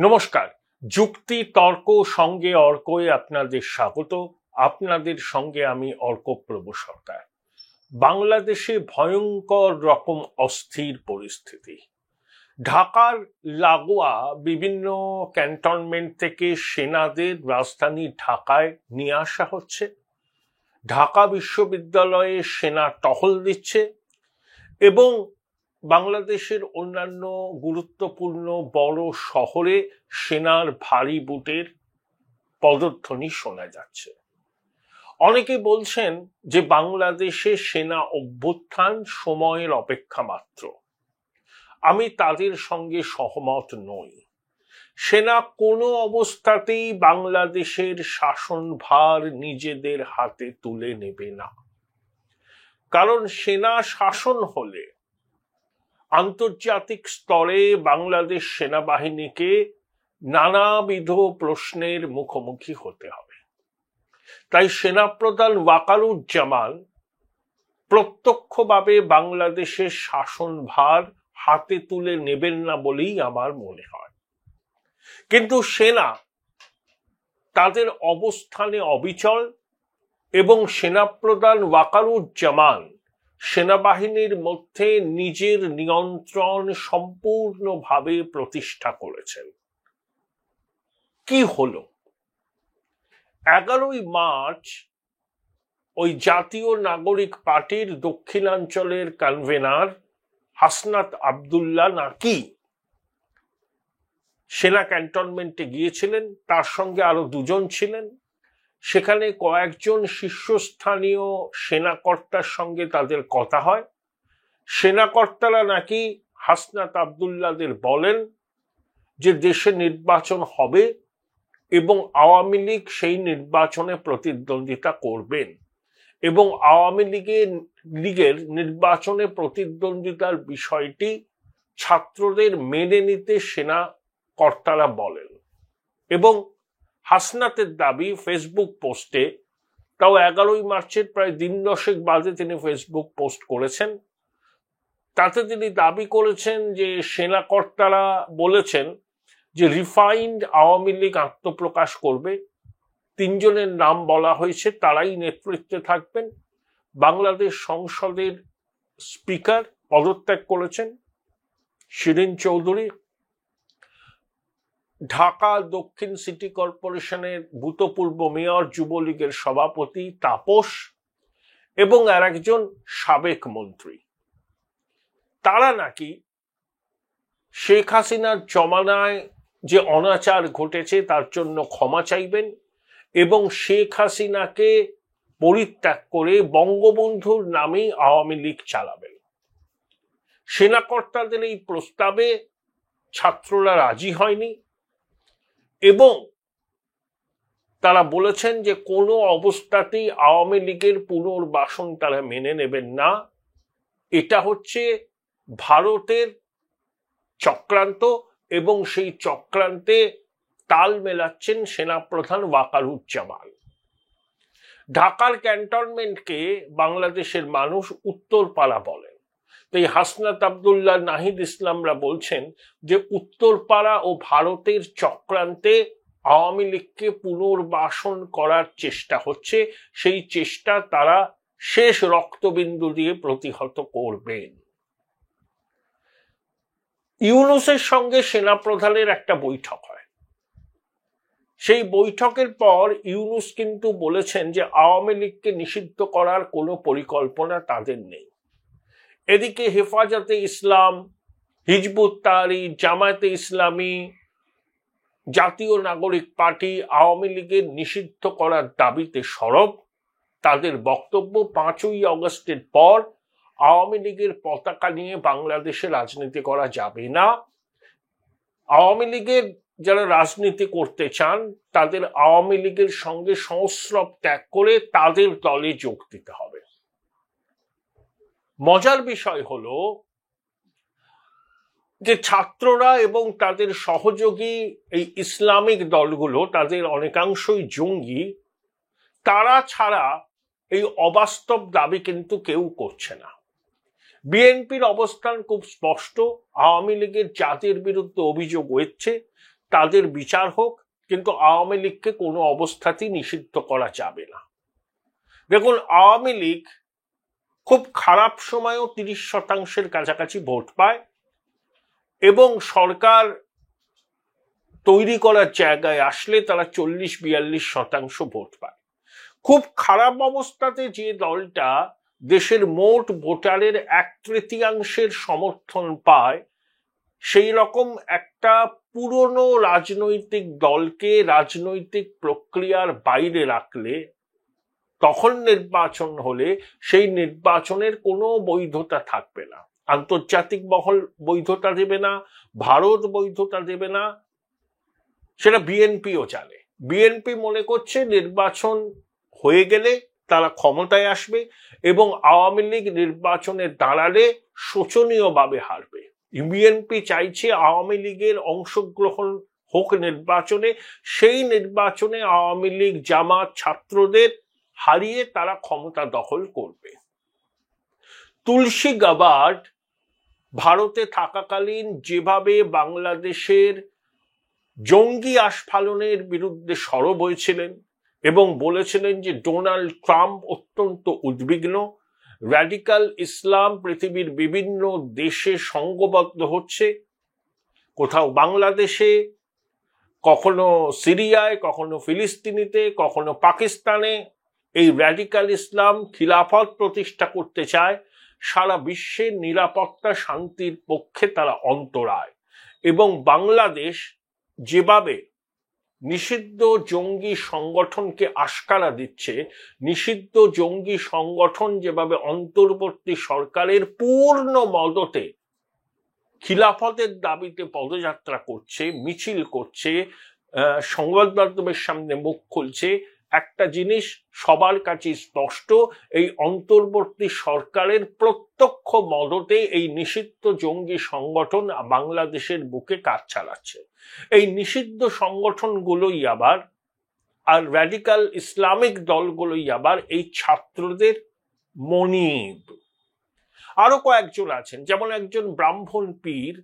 নমস্কার। যুক্তি তর্ক সঙ্গে অর্কয়ে আপনাদের স্বাগত। আপনাদের সঙ্গে আমি অর্কপ্রভ সরকার। বাংলাদেশে ভয়ঙ্কর রকম অস্থির পরিস্থিতি। ঢাকার লাগোয়া বিভিন্ন ক্যান্টনমেন্ট থেকে সেনাদের রাজধানী ঢাকায় নিয়ে আসা হচ্ছে। ঢাকা বিশ্ববিদ্যালয়ে সেনা টহল দিচ্ছে এবং বাংলাদেশের অন্যান্য গুরুত্বপূর্ণ বড় শহরে সেনার ভারী বুটের পদধ্বনি শোনা যাচ্ছে। অনেকে বলছেন যে বাংলাদেশে সেনা অভ্যুত্থান সময়ের অপেক্ষা মাত্র। আমি তাদের সঙ্গে সহমত নই। সেনা কোনো অবস্থাতেই বাংলাদেশের শাসনভার নিজেদের হাতে তুলে নেবে না, কারণ সেনা শাসন হলে আন্তর্জাতিক স্তরে বাংলাদেশ সেনাবাহিনীকে নানাবিধ প্রশ্নের মুখোমুখি হতে হবে। তাই সেনাপ্রধান ওয়াকারুজ্জামান প্রত্যক্ষভাবে বাংলাদেশের শাসনভার হাতে তুলে নেবেন না বলেই আমার মনে হয়। কিন্তু সেনা তাদের অবস্থানে অবিচল এবং সেনাপ্রধান ওয়াকারুজ্জামান সেনাবাহিনীর মধ্যে নিজের নিয়ন্ত্রণ সম্পূর্ণভাবে প্রতিষ্ঠা করেছেন। কি হলো? 11ই মার্চ ওই জাতীয় নাগরিক পার্টির দক্ষিণাঞ্চলের কনভেনার হাসনাত আব্দুল্লাহ নাকি সেনা ক্যান্টনমেন্টে গিয়েছিলেন, তার সঙ্গে আরো দুজন ছিলেন। সেখানে কয়েকজন শীর্ষস্থানীয় সেনাকর্তার সঙ্গে তাদের কথা হয়। সেনাকর্তারা নাকি হাসনাত আব্দুল্লাহদের বলেন যে দেশে নির্বাচন হবে এবং আওয়ামী লীগ সেই নির্বাচনে প্রতিদ্বন্দ্বিতা করবেন এবং আওয়ামী লীগের নির্বাচনে প্রতিদ্বন্দ্বিতার বিষয়টি ছাত্রদের মেনে নিতে সেনা কর্তারা বলেন। এবং হাসনাতের দাবি ফেসবুক পোস্টে, তাও 11ই মার্চের প্রায় দিন দশেক বাদে তিনি ফেসবুক পোস্ট করেছেন, তাতে তিনি দাবি করেছেন যে সেনা কর্তারা বলেছেন যে রিফাইন্ড আওয়ামী লীগ আত্মপ্রকাশ করবে। 3 জনের নাম বলা হয়েছে, তারাই নেতৃত্বে থাকবেন। বাংলাদেশ সংসদের স্পিকার পদত্যাগ করেছেন শিরিন চৌধুরী, ঢাকা দক্ষিণ সিটি কর্পোরেশনের ভূতপূর্ব মেয়র যুবলীগের সভাপতি তাপস এবং আর একজন সাবেক মন্ত্রী, তারা নাকি শেখ হাসিনার জমানায় যে অনাচার ঘটেছে তার জন্য ক্ষমা চাইবেন এবং শেখ হাসিনাকে পরিত্যাগ করে বঙ্গবন্ধুর নামেই আওয়ামী লীগ চালাবেন। সেনাকর্তাদের এই প্রস্তাবে ছাত্ররা রাজি হয়নি এবং তারা বলেছেন যে কোনো অবস্থাতেই আওয়ামী লীগের পুনর্বাসন তারা মেনে নেবেন না। এটা হচ্ছে ভারতের চক্রান্ত এবং সেই চক্রান্তে তাল মেলাচ্ছেন সেনাপ্রধান ওয়াকারুজ্জামান। ঢাকার ক্যান্টনমেন্টকে বাংলাদেশের মানুষ উত্তরপাড়া বলেন। তাই হাসনাত আব্দুল্লাহ, নাহিদ ইসলামরা বলছেন যে উত্তরপাড়া ও ভারতের চক্রান্তে আওয়ামী লীগকে পুনর্বাসন করার চেষ্টা হচ্ছে। সেই চেষ্টা তারা শেষ রক্তবিন্দু দিয়ে প্রতিহত করবেন। ইউনূসের সঙ্গে সেনাপ্রধানের একটা বৈঠক হয়। সেই বৈঠকের পর ইউনূস কিন্তু বলেছেন যে আওয়ামী লীগকে নিষিদ্ধ করার কোনো পরিকল্পনা তাদের নেই। এদিকে হেফাজতে ইসলাম, হিজবুত তাহরির, জামায়াতে ইসলামী, জাতীয় নাগরিক পার্টি আওয়ামী লীগের নিষিদ্ধ করার দাবিতে সরব। তাদের বক্তব্য 5ই আগস্টের পর আওয়ামী লীগের পতাকা নিয়ে বাংলাদেশে রাজনীতি করা যাবে না। আওয়ামী লীগের যারা রাজনীতি করতে চান তাদের আওয়ামী লীগের সঙ্গে সংস্রব ত্যাগ করে তাদের দলে যোগ দিতে হবে। মজার বিষয় হলো যে ছাত্ররা এবং তাদের সহযোগী এই ইসলামিক দলগুলো, তাদের অনেকাংশই জঙ্গি, তারা ছাড়া এই অবাস্তব দাবি কিন্তু কেউ করছে না। বিএনপির অবস্থান খুব স্পষ্ট। আওয়ামী লীগের যাদের বিরুদ্ধে অভিযোগ হচ্ছে তাদের বিচার হোক, কিন্তু আওয়ামী লীগকে কোনো অবস্থাতেই নিষিদ্ধ করা যাবে না। দেখুন, আওয়ামী লীগ খুব খারাপ সময়েও 30% কাছাকাছি ভোট পায় এবং সরকার তৈরি করার জায়গায় আসলে তারা 40-42% ভোট পায়। খুব খারাপ অবস্থাতে যে দলটা দেশের মোট ভোটারের 1/3 সমর্থন পায়, সেই রকম একটা পুরনো রাজনৈতিক দলকে রাজনৈতিক প্রক্রিয়ার বাইরে রাখলে, তখন নির্বাচন হলে সেই নির্বাচনের কোনো বৈধতা থাকবে না। আন্তর্জাতিক মহল বৈধতা দেবে না, ভারত বৈধতা দেবে না, সেটা বিএনপিও জানে। বিএনপি মনে করছে নির্বাচন হয়ে গেলে তারা ক্ষমতায় আসবে এবং আওয়ামী লীগ নির্বাচনে দাঁড়ালে শোচনীয়ভাবে হারবে। বিএনপি চাইছে আওয়ামী লীগের অংশগ্রহণ হোক নির্বাচনে, সেই নির্বাচনে আওয়ামী লীগ, জামাত, ছাত্রদের হারিয়ে তারা ক্ষমতা দখল করবে। তুলসী গাবার্ড ভারতে থাকাকালীন যেভাবে বাংলাদেশের জঙ্গি আস্ফালনের বিরুদ্ধে সরব হয়েছিলেন এবং বলেছিলেন যে ডোনাল্ড ট্রাম্প অত্যন্ত উদ্বিগ্ন, র্যাডিক্যাল ইসলাম পৃথিবীর বিভিন্ন দেশে সংঘবদ্ধ হচ্ছে, কোথাও বাংলাদেশে, কখনো সিরিয়ায়, কখনো ফিলিস্তিনিতে, কখনো পাকিস্তানে এই র্যাডিক্যাল ইসলাম খিলাফত প্রতিষ্ঠা করতে চায়। সারা বিশ্বের নিরাপত্তা শান্তির পক্ষে তারা অন্তরায়। এবং বাংলাদেশ যেভাবে নিষিদ্ধ জঙ্গি সংগঠনকে আশকারা দিচ্ছে, নিষিদ্ধ জঙ্গি সংগঠন যেভাবে অন্তর্বর্তী সরকারের পূর্ণ মদতে খিলাফতের দাবিতে পদযাত্রা করছে, মিছিল করছে, সংবাদ মাধ্যমের সামনে মুখ খুলছে, একটা জিনিস সবার কাছে স্পষ্ট, এই অন্তর্বর্তী সরকারের প্রত্যক্ষ মদতে এই নিষিদ্ধ জঙ্গি সংগঠন বাংলাদেশের বুকে কাজ চালাচ্ছে। এই নিষিদ্ধ সংগঠনগুলোই আবার, আর র্যাডিক্যাল ইসলামিক দলগুলোই আবার এই ছাত্রদের মনিব। আরো কয়েকজন আছেন, যেমন একজন ব্রাহ্মণ পীর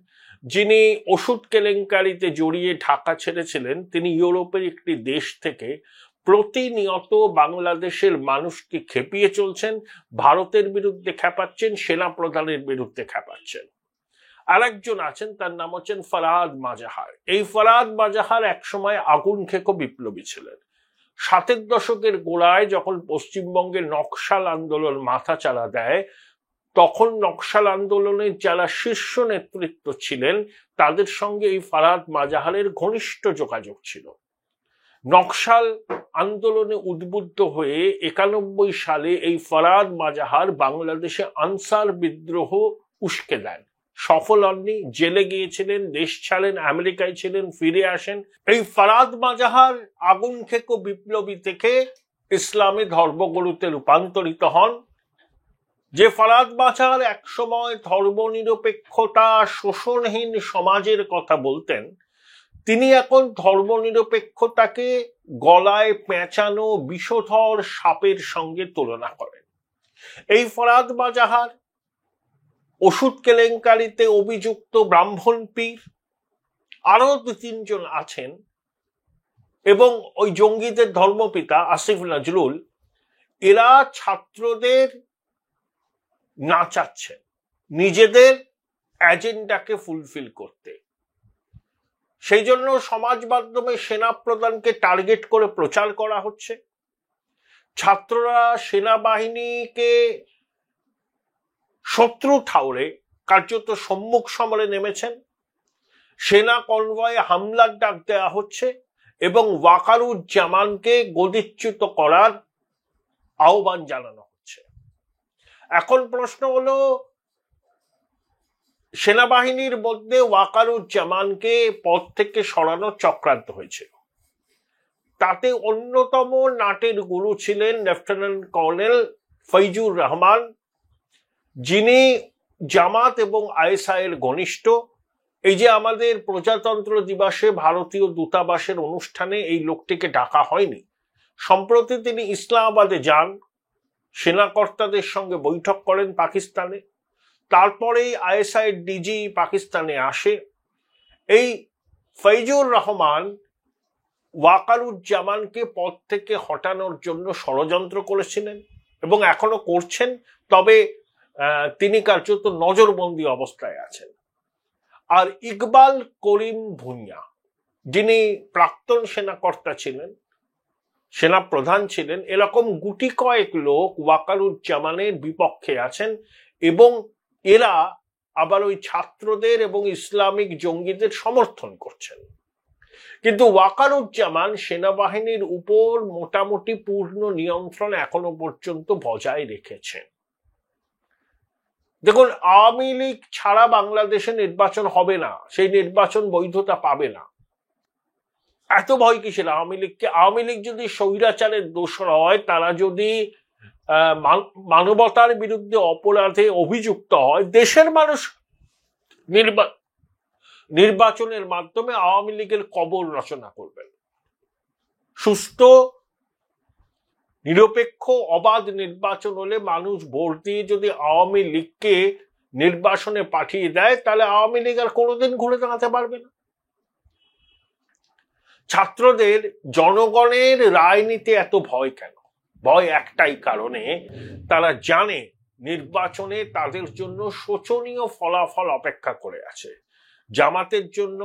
যিনি ওষুধ কেলেঙ্কারিতে জড়িয়ে ঢাকা ছেড়েছিলেন। তিনি ইউরোপের একটি দেশ থেকে প্রতিনিয়ত বাংলাদেশের মানুষকে খেপিয়ে চলছেন, ভারতের বিরুদ্ধে খেপাচ্ছেন, সেনা প্রধানের বিরুদ্ধে খেপাচ্ছেন। আর একজন আছেন, তার নাম হচ্ছেন ফরহাদ মাজাহার। এই ফরহাদ মাজাহার একসময় আগুন খেকো বিপ্লবী ছিলেন। 60-এর দশকের গোড়ায় যখন পশ্চিমবঙ্গের নকশাল আন্দোলন মাথা চাড়া দেয়, তখন নকশাল আন্দোলনের যারা শীর্ষ নেতৃত্ব ছিলেন তাদের সঙ্গে এই ফরহাদ মাজাহারের ঘনিষ্ঠ যোগাযোগ ছিল। নকশাল আন্দোলনে উদ্বুদ্ধ হয়ে 91 সালে এই ফরহাদ মাজাহার বাংলাদেশে আনসার বিদ্রোহ উস্কে দেন। সফল হননি, জেলে গিয়েছিলেন, দেশ ছাড়েন, আমেরিকায় ছিলেন, ফিরে আসেন। এই ফরহাদ মাজাহার আগুন খেকো বিপ্লবী থেকে ইসলামী ধর্মগুরুতে রূপান্তরিত হন। যে ফরহাদ মাজাহার একসময় ধর্মনিরপেক্ষতা, শোষণহীন সমাজের কথা বলতেন, তিনি এখন ধর্মনিরপেক্ষতাকে গলায় পেঁচানো বিষধর সাপের সঙ্গে তুলনা করেন। এই ফরহাদ মাজাহার ওষুধ কেলেঙ্কারিতে অভিযুক্ত ব্রাহ্মণ পীর, আরো 2-3 জন আছেন, এবং ওই জঙ্গিদের ধর্মপিতা আসিফ নজরুল, এরা ছাত্রদের নাচাচ্ছেন নিজেদের এজেন্ডাকে ফুলফিল করতে। সেই জন্য সমাজ মাধ্যমে সেনা প্রধানকে টার্গেট করে প্রচার করা হচ্ছে। ছাত্ররা সেনাবাহিনীকে শত্রু ঠাউরে কার্যত সম্মুখ সমরে নেমেছেন। সেনা কনভয়ে হামলার ডাক দেওয়া হচ্ছে এবং ওয়াকারুজ্জামানকে গদিচ্যুত করার আহ্বান জানানো হচ্ছে। এখন প্রশ্ন হলো, সেনাবাহিনীর মধ্যে ওয়াকারুজ্জামানকে পদ থেকে সরানোর চক্রান্ত হয়েছিল। তাতে অন্যতম নাটের গুরু ছিলেন লেফটেন্যান্ট কর্নেল ফৈজুর রহমান, যিনি জামাত এবং আইএসআইয়ের ঘনিষ্ঠ। এই যে আমাদের প্রজাতন্ত্র দিবসে ভারতীয় দূতাবাসের অনুষ্ঠানে এই লোকটিকে ডাকা হয়নি, সম্প্রতি তিনি ইসলামাবাদে যান, সেনাকর্তাদের সঙ্গে বৈঠক করেন পাকিস্তানে। তারপরেই আইএসআই ডিজি পাকিস্তানে আসে। এই ফৈজুর রহমান ওয়াকারুজ্জামানকে পদ থেকে হটানোর জন্য ষড়যন্ত্র করেছিলেন এবং এখনো করছেন, তবে তিনি কার্যত নজরবন্দি অবস্থায় আছেন। আর ইকবাল করিম ভুঁইয়া, যিনি প্রাক্তন সেনাকর্তা ছিলেন, সেনা প্রধান ছিলেন, এরকম গুটি কয়েক লোক ওয়াকারুজ্জামানের বিপক্ষে আছেন এবং এরা আবার ওই ছাত্রদের এবং ইসলামিক জঙ্গিদের সমর্থন করছেন। কিন্তু ওয়াকারুজ্জামান সেনাবাহিনীর উপর মোটামুটি পূর্ণ নিয়ন্ত্রণ এখনো পর্যন্ত বজায় রেখেছেন। দেখুন, আওয়ামী লীগ ছাড়া বাংলাদেশে নির্বাচন হবে না, সেই নির্বাচন বৈধতা পাবে না। এত ভয় কিসের আওয়ামী লীগকে? আওয়ামী লীগ যদি স্বৈরাচারের দোষর হয়, তারা যদি মানবতার বিরুদ্ধে অপরাধে অভিযুক্ত হয়, দেশের মানুষ নির্বাচনের মাধ্যমে আওয়ামী লীগের কবর রচনা করবেন। সুস্থ নিরপেক্ষ অবাধ নির্বাচন হলে মানুষ ভোট দিয়ে যদি আওয়ামী লীগকে নির্বাচনে পাঠিয়ে দেয়, তাহলে আওয়ামী লীগ আর কোনোদিন ঘুরে দাঁড়াতে পারবে না। ছাত্রদের জনগণের রায় নিতে এত ভয় কেন? ভয় একটাই কারণে, তারা জানে নির্বাচনে তাদের জন্য শোচনীয় ফলাফল অপেক্ষা করে আছে। জামাতের জন্য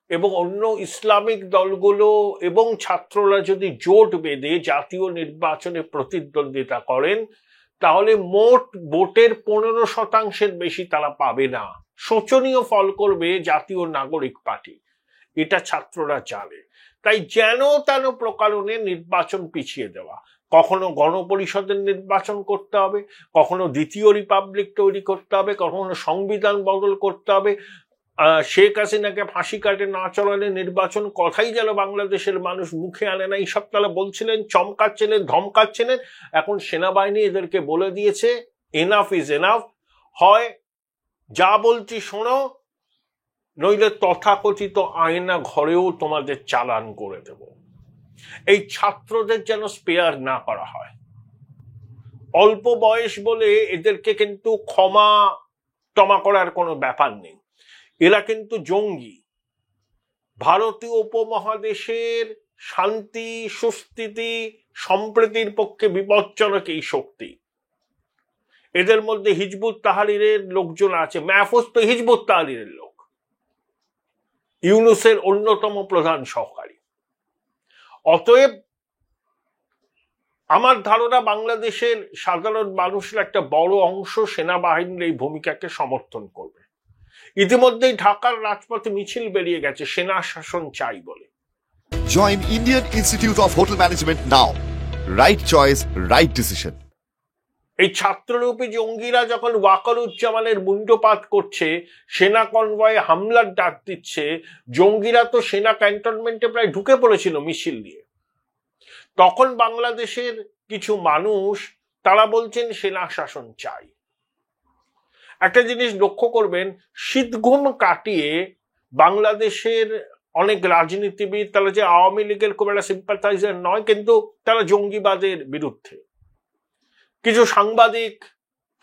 এবং অন্য ইসলামিক দলগুলো এবং ছাত্ররা যদি জোট বেঁধে জাতীয় নির্বাচনে প্রতিদ্বন্দ্বিতা করেন, তাহলে মোট ভোটের 15% বেশি তারা পাবে না। শোচনীয় ফল করবে জাতীয় নাগরিক পার্টি, এটা ছাত্ররা জানে। তাই যেন তেন প্রকারণে নির্বাচন পিছিয়ে দেওয়া, কখনো গণপরিষদের নির্বাচন করতে হবে, কখনো দ্বিতীয় রিপাবলিক তৈরি করতে হবে, কখনো সংবিধান বদল করতে হবে। শেখ হাসিনাকে ফাঁসি কাটে না চলালে নির্বাচন কথাই যেন বাংলাদেশের মানুষ মুখে আনে না, এইসব তারা বলছিলেন, চমকাচ্ছিলেন, ধমকাচ্ছিলেন। এখন সেনাবাহিনী এদেরকে বলে দিয়েছে এনাফ ইজ এনাফ, হয় যা বলছি শোনো, নইলে তথাকথিত আয়না ঘরেও তোমাদের চালান করে দেব। এই ছাত্রদের যেন স্পেয়ার না করা হয়। অল্প বয়স বলে এদেরকে কিন্তু ক্ষমা করার কোনো ব্যাপার নেই। এরা কিন্তু জঙ্গি, ভারতীয় উপমহাদেশের শান্তি, সুস্থিতি, সম্প্রীতির পক্ষে বিপজ্জনক এই শক্তি। এদের মধ্যে হিজবুত তাহরিরের লোকজন আছে। মাহফুজ তো হিজবুত তাহরিরের লোক, ইউনূসের অন্যতম প্রধান সহকারী। অতএব আমার ধারণা বাংলাদেশের সাধারণ মানুষের একটা বড় অংশ সেনাবাহিনীর এই ভূমিকাকে সমর্থন করবে। ইতিমধ্যেই ঢাকার রাজপথে মিছিল বেরিয়ে গেছে সেনা শাসন চাই বলে। Join Indian institute of hotel management now. Right choice, right decision. এই ছাত্ররূপী জঙ্গিরা যখন ওয়াকারুজ্জামানের মুন্ডপাত করছে, সেনা কনভয়ে হামলার ডাক দিচ্ছে, জঙ্গিরা তো সেনা ক্যান্টনমেন্টে প্রায় ঢুকে পড়েছিল মিছিল নিয়ে, তখন বাংলাদেশের কিছু মানুষ তারা বলছেন সেনা শাসন চাই। একটা জিনিস লক্ষ্য করবেন, শীতঘুম কাটিয়ে বাংলাদেশের অনেক রাজনীতিবিদ, তারা যে আওয়ামী লীগের খুব একটা সিম্পাথাইজার নয়, কিন্তু তারা জঙ্গিবাদের বিরুদ্ধে। কিছু সাংবাদিক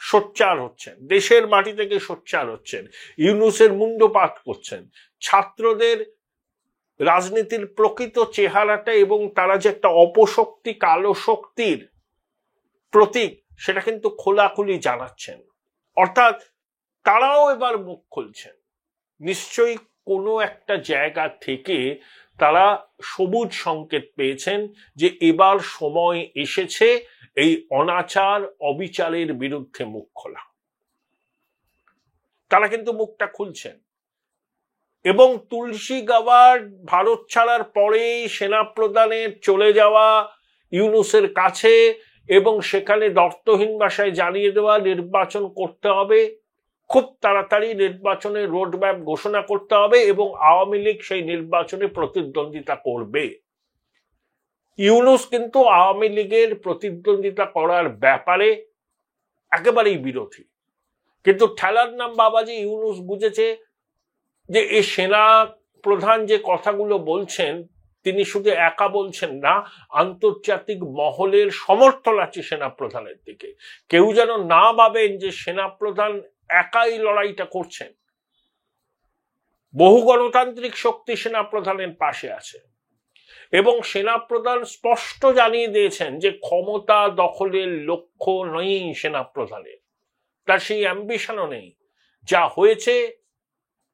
সোচ্চার হচ্ছেন, দেশের মাটি থেকে সোচ্চার হচ্ছেন, ইউনূসের মুন্ডপাত করছেন। ছাত্রদের রাজনীতির প্রকৃত চেহারাটা এবং তারা যে একটা অপশক্তি, কালো শক্তির প্রতীক, সেটা কিন্তু খোলাখুলি জানাচ্ছেন। অর্থাৎ তারাও এবার মুখ খুলছেন। নিশ্চয়ই কোনো একটা জায়গা থেকে তারা সবুজ সংকেত পেয়েছেন যে এবার সময় এসেছে এই অনাচার অবিচারের বিরুদ্ধে মুখ খোলা। তারা কিন্তু মুখটা খুলছেন। এবং তুলসী গাওয়ার ভারত ছাড়ার পরেই সেনা প্রধানের চলে যাওয়া ইউনূসের কাছে এবং সেখানে দর্তহীন ভাষায় জানিয়ে দেওয়া নির্বাচন করতে হবে, খুব তাড়াতাড়ি নির্বাচনের রোডম্যাপ ঘোষণা করতে হবে এবং আওয়ামী লীগ সেই নির্বাচনে প্রতিদ্বন্দ্বিতা করবে। ইউনূস কিন্তু আওয়ামী লীগের প্রতিদ্বন্দ্বিতা করার ব্যাপারে একেবারেই বিরোধী। কিন্তু ঠেলার নাম বাবাজি ইউনূস বুঝেছে যে এই সেনা প্রধান যে কথাগুলো বলছেন, তিনি শুধু একা বলছেন না, আন্তর্জাতিক মহলের সমর্থন আছে সেনা প্রধানের দিকে। কেউ যেন না ভাবেন যে সেনা প্রধান একাই লড়াইটা করছেন। বহু গণতান্ত্রিক শক্তি সেনাপ্রধানের পাশে আছে এবং সেনাপ্রধান স্পষ্ট জানিয়ে দিয়েছেন যে ক্ষমতা দখলের লক্ষ্য নেই সেনাপ্রধানের, তার সেই অ্যাম্বিশনও নেই। যা হয়েছে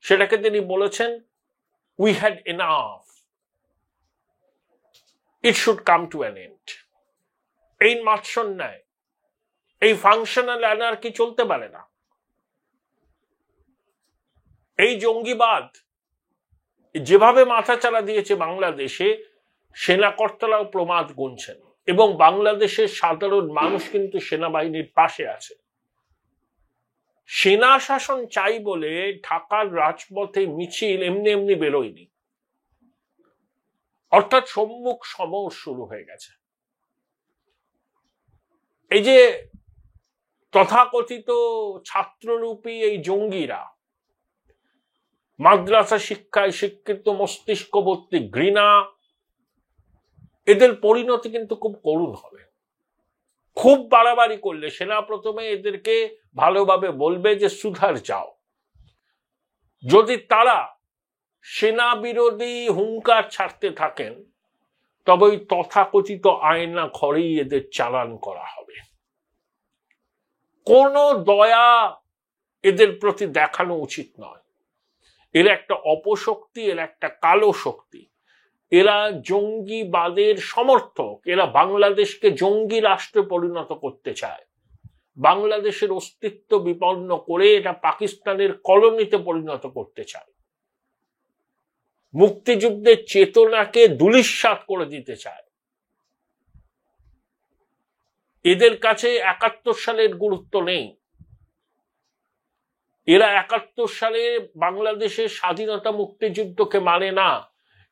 সেটাকে তিনি বলেছেন we had enough, it should come to an end. এই মাৎসন্যায়, এই ফাংশনাল অ্যানার্কি চলতে পারে না। এই জঙ্গিবাদ যেভাবে মাথাচাড়া দিয়েছে বাংলাদেশে, সেনাকর্তারাও প্রমাদ গুনছেন এবং বাংলাদেশের সাধারণ মানুষ কিন্তু সেনাবাহিনীর পাশে আছে। সেনা শাসন চাই বলে ঢাকার রাজপথে মিছিল এমনি এমনি বেরোয়নি, অর্থাৎ সম্মুখ সমর শুরু হয়ে গেছে। এই যে তথাকথিত ছাত্ররূপী এই জঙ্গিরা, মাদ্রাসা শিক্ষায় শিক্ষিত মস্তিষ্কবর্তী ঘৃণা, এদের পরিণতি কিন্তু খুব করুণ হবে। খুব বাড়াবাড়ি করলে সেনা প্রথমে এদেরকে ভালোভাবে বলবে যে সুধার যাও। যদি তারা সেনা বিরোধী হুঙ্কার ছাড়তে থাকেন তবে ওই তথাকথিত আয়না ঘরেই এদের চালান করা হবে। কোনো দয়া এদের প্রতি দেখানো উচিত নয়। এরা একটা অপশক্তি, এরা একটা কালো শক্তি, এরা জঙ্গিবাদের সমর্থক। এরা বাংলাদেশকে জঙ্গি রাষ্ট্রে পরিণত করতে চায়, বাংলাদেশের অস্তিত্ব বিপন্ন করে এটা পাকিস্তানের কলোনিতে পরিণত করতে চায়, মুক্তিযুদ্ধের চেতনাকে ধূলিসাৎ করে দিতে চায়। এদের কাছে ৭১ সালের গুরুত্ব নেই। এরা ৭১ সালে বাংলাদেশের স্বাধীনতা মুক্তিযুদ্ধকে মানে না।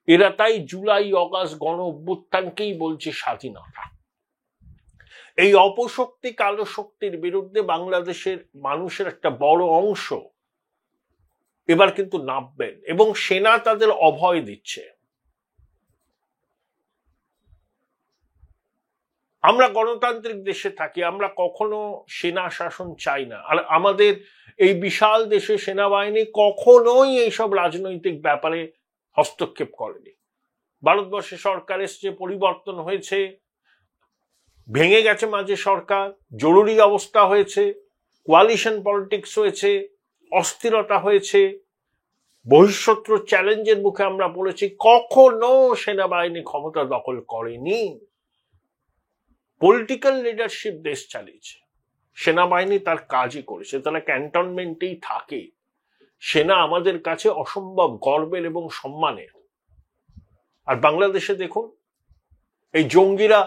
এরা তাই জুলাই অগাস্ট গণ অভ্যুত্থানকেই বলছে স্বাধীনতা। এই অপশক্তি কালো শক্তির বিরুদ্ধে বাংলাদেশের মানুষের একটা বড় অংশ এবার কিন্তু নামবেন এবং সেনা তাদের অভয় দিচ্ছে। আমরা গণতান্ত্রিক দেশে থাকি, আমরা কখনো সেনা শাসন চাই না। আর আমাদের এই বিশাল দেশে সেনাবাহিনী কখনোই এইসব রাজনৈতিক ব্যাপারে হস্তক্ষেপ করেনি। ভারতবর্ষে সরকার এসছে, পরিবর্তন হয়েছে, ভেঙে গেছে মাঝে সরকার, জরুরি অবস্থা হয়েছে, কোয়ালিশন পলিটিক্স হয়েছে, অস্থিরতা হয়েছে, বহিঃশত্রু চ্যালেঞ্জের মুখে আমরা পড়েছি। কখনো সেনাবাহিনী ক্ষমতা দখল করেনি। পলিটিক্যাল লিডারশিপ দেশ চালিয়েছে, সেনাবাহিনী তার কাজই করেছে, তারা ক্যান্টনমেন্টেই থাকে। সেনা আমাদের কাছে অসম্ভব গর্বের এবং সম্মানের। আর বাংলাদেশে দেখুন, এই জঙ্গিরা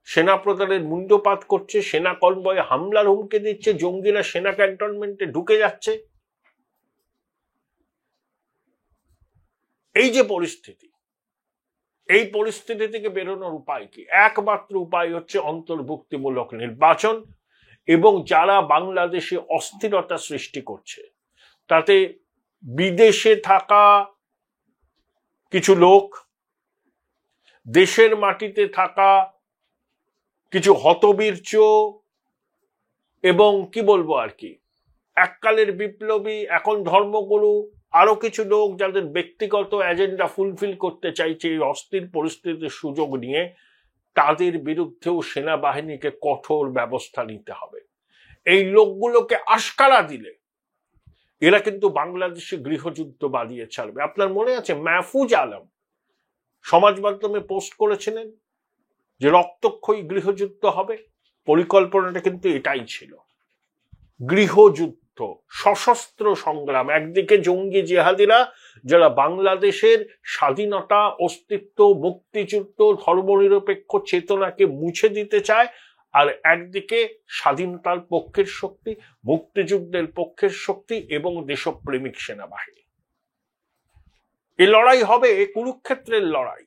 সেনা প্রধানের মুন্ডপাত করছে, সেনা কনভয়ে হামলার হুমকি দিচ্ছে, জঙ্গিরা সেনা ক্যান্টনমেন্টে ঢুকে যাচ্ছে। এই যে পরিস্থিতি, এই পরিস্থিতি থেকে বেরোনোর উপায় কি? একমাত্র উপায় হচ্ছে অন্তর্ভুক্তিমূলক নির্বাচন এবং যারা বাংলাদেশে অস্থিরতা সৃষ্টি করছে, তাতে বিদেশে থাকা কিছু লোক, দেশের মাটিতে থাকা কিছু হতবীর্য এবং কি বলবো আর কি, এককালের বিপ্লবী, এখন ধর্মগুরু, আরো কিছু লোক যাদের ব্যক্তিগত এজেন্ডা ফুলফিল করতে চাইছে এই অস্থির পরিস্থিতির সুযোগ নিয়ে, তাদের বিরুদ্ধেও সেনাবাহিনীকে কঠোর ব্যবস্থা নিতে হবে। এই লোকগুলোকে আশকারা দিলে এরা কিন্তু বাংলাদেশে গৃহযুদ্ধ বাড়িয়ে ছাড়বে। আপনার মনে আছে মাহফুজ আলম সমাজ মাধ্যমে পোস্ট করেছিলেন যে রক্তক্ষয়ী গৃহযুদ্ধ হবে? পরিকল্পনাটা কিন্তু এটাই ছিল, গৃহযুদ্ধ, সশস্ত্র সংগ্রাম। একদিকে জঙ্গি জিহাদিরা যারা বাংলাদেশের স্বাধীনতা, অস্তিত্ব, মুক্তিযুদ্ধ, ধর্মনিরপেক্ষ চেতনাকে মুছে দিতে চায়, আর একদিকে স্বাধীনতার পক্ষের শক্তি, মুক্তিযুদ্ধের পক্ষের শক্তি এবং দেশপ্রেমিক সেনাবাহিনী। এই লড়াই হবে কুরুক্ষেত্রের লড়াই।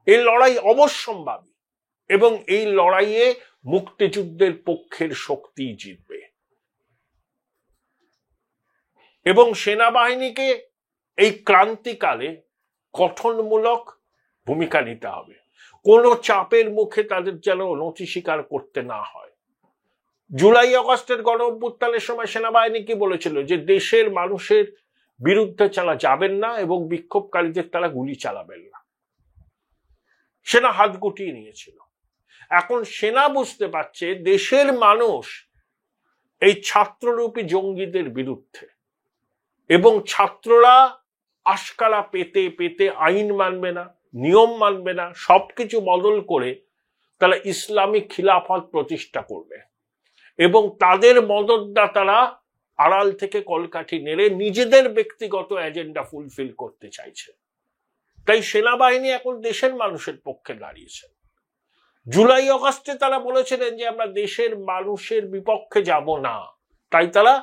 এই লড়াই অবশ্যম্ভাবী এবং এই লড়াইয়ে মুক্তিযুদ্ধের পক্ষের শক্তি জিতবে এবং সেনাবাহিনীকে এই ক্রান্তিকালে গঠনমূলক ভূমিকা নিতে হবে। কোনো চাপের মুখে তাদের যেন নতি স্বীকার করতে না হয়। জুলাই আগস্টের গণ অভ্যুত্থানের সময় সেনাবাহিনী কি বলেছিল, যে দেশের মানুষের বিরুদ্ধে চালা যাবেন না এবং বিক্ষোভকারীদের তারা গুলি চালাবেন না। সেনা হাত গুটিয়ে নিয়েছিল। এখন সেনা বুঝতে পারছে দেশের মানুষ এই ছাত্ররূপী জঙ্গিদের বিরুদ্ধে, এবং ছাত্ররা আশকারা পেতে পেতে আইন মানবে না, নিয়ম মানবে না, সবকিছু বদল করে তারা ইসলামিক খিলাফত প্রতিষ্ঠা করবে এবং তাদের মদতদাতারা আড়াল থেকে কলকাঠি নেড়ে নিজেদের ব্যক্তিগত এজেন্ডা ফুলফিল করতে চাইছে। তাই সেনাবাহিনী এখন দেশের মানুষের পক্ষে দাঁড়িয়েছে। জুলাই আগস্টে তারা বলেছিলেন যে আমরা দেশের মানুষের বিপক্ষে যাব না, তাই তারা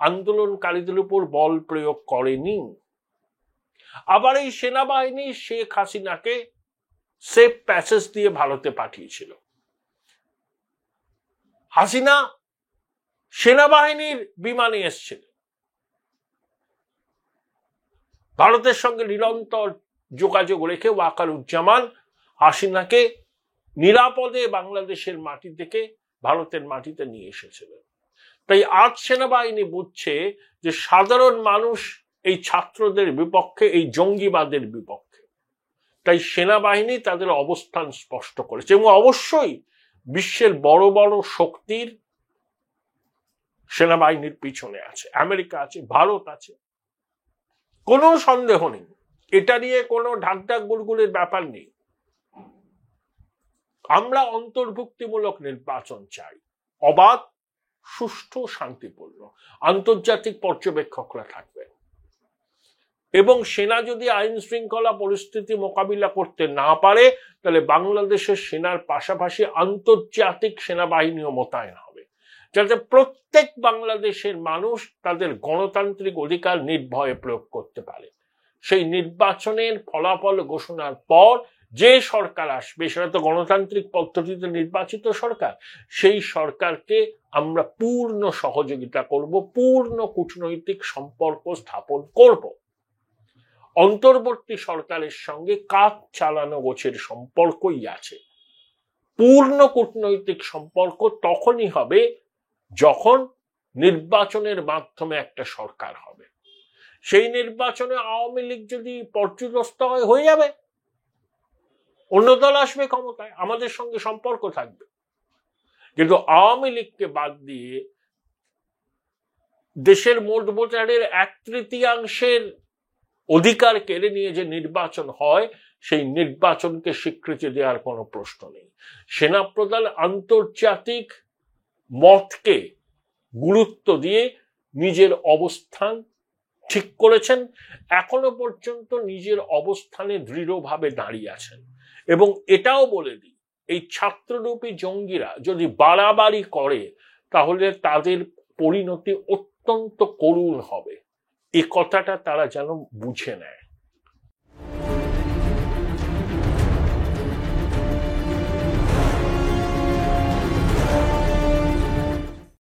আন্দোলনকারীদের উপর বল প্রয়োগ করেনি। আবার এই সেনাবাহিনী শেখ হাসিনাকে সেফ প্যাসেজ দিয়ে ভারতে পাঠিয়েছিল। হাসিনা সেনাবাহিনীর বিমানে এসেছিল, ভারতের সঙ্গে নিরন্তর যোগাযোগ রেখে ওয়াকারুজ্জামান হাসিনাকে নিরাপদে বাংলাদেশের মাটি থেকে ভারতের মাটিতে নিয়ে এসেছিলেন। তাই আজ সেনাবাহিনী বুঝছে যে সাধারণ মানুষ এই ছাত্রদের বিপক্ষে, এই জঙ্গিবাদের বিপক্ষে। তাই সেনাবাহিনী তাদের অবস্থান স্পষ্ট করেছে এবং অবশ্যই বিশ্বের বড় বড় শক্তির সেনাবাহিনীর পিছনে আছে, আমেরিকা আছে, ভারত আছে, কোনো সন্দেহ নেই, এটা নিয়ে কোনো ঢাকঢাক গুড়গুড়ের ব্যাপার নেই। আমরা অন্তর্ভুক্তিমূলক নির্বাচন চাই, অবাধ, সুষ্ঠু, শান্তিপূর্ণ, আন্তর্জাতিক পর্যবেক্ষকরা থাকবেন এবং সেনা যদি আইন শৃঙ্খলা পরিস্থিতি মোকাবিলা করতে না পারে তাহলে বাংলাদেশের সেনার পাশাপাশি আন্তর্জাতিক সেনাবাহিনীও মোতায়েন হবে, যাতে প্রত্যেক বাংলাদেশের মানুষ তাদের গণতান্ত্রিক অধিকার নির্ভয়ে প্রয়োগ করতে পারে। সেই নির্বাচনের ফলাফল ঘোষণার পর যে সরকার আসবে, সেটা তো গণতান্ত্রিক পদ্ধতিতে নির্বাচিত সরকার, সেই সরকারকে আমরা পূর্ণ সহযোগিতা করব, পূর্ণ কূটনৈতিক সম্পর্ক স্থাপন করব। অন্তর্বর্তী সরকারের সঙ্গে কাজ চালানো গোছের সম্পর্কই আছে। পূর্ণ কূটনৈতিক সম্পর্ক তখনই হবে যখন নির্বাচনের মাধ্যমে একটা সরকার হবে। সেই নির্বাচনে আওয়ামী লীগ যদি পর্যুদস্ত হয়ে যাবে, অন্য দল আসবে ক্ষমতায়, আমাদের সঙ্গে সম্পর্ক থাকবে। কিন্তু আওয়ামী লীগকে বাদ দিয়ে দেশের মোট ভোটারের 1/3 অধিকার কেড়ে নিয়ে যে নির্বাচন হয়, সেই নির্বাচনকে স্বীকৃতি দেওয়ার কোনো প্রশ্ন নেই। সেনাপ্রধান আন্তর্জাতিক মতকে গুরুত্ব দিয়ে নিজের অবস্থান ঠিক করেছেন, এখনো পর্যন্ত নিজের অবস্থানে দৃঢ়ভাবে দাঁড়িয়ে আছেন। এবং এটাও বলে দিই, এই ছাত্ররূপী জঙ্গিরা যদি বাড়াবাড়ি করে তাহলে তাদের পরিণতি অত্যন্ত করুণ হবে, এই কথাটা তারা যেন বুঝে নেয়।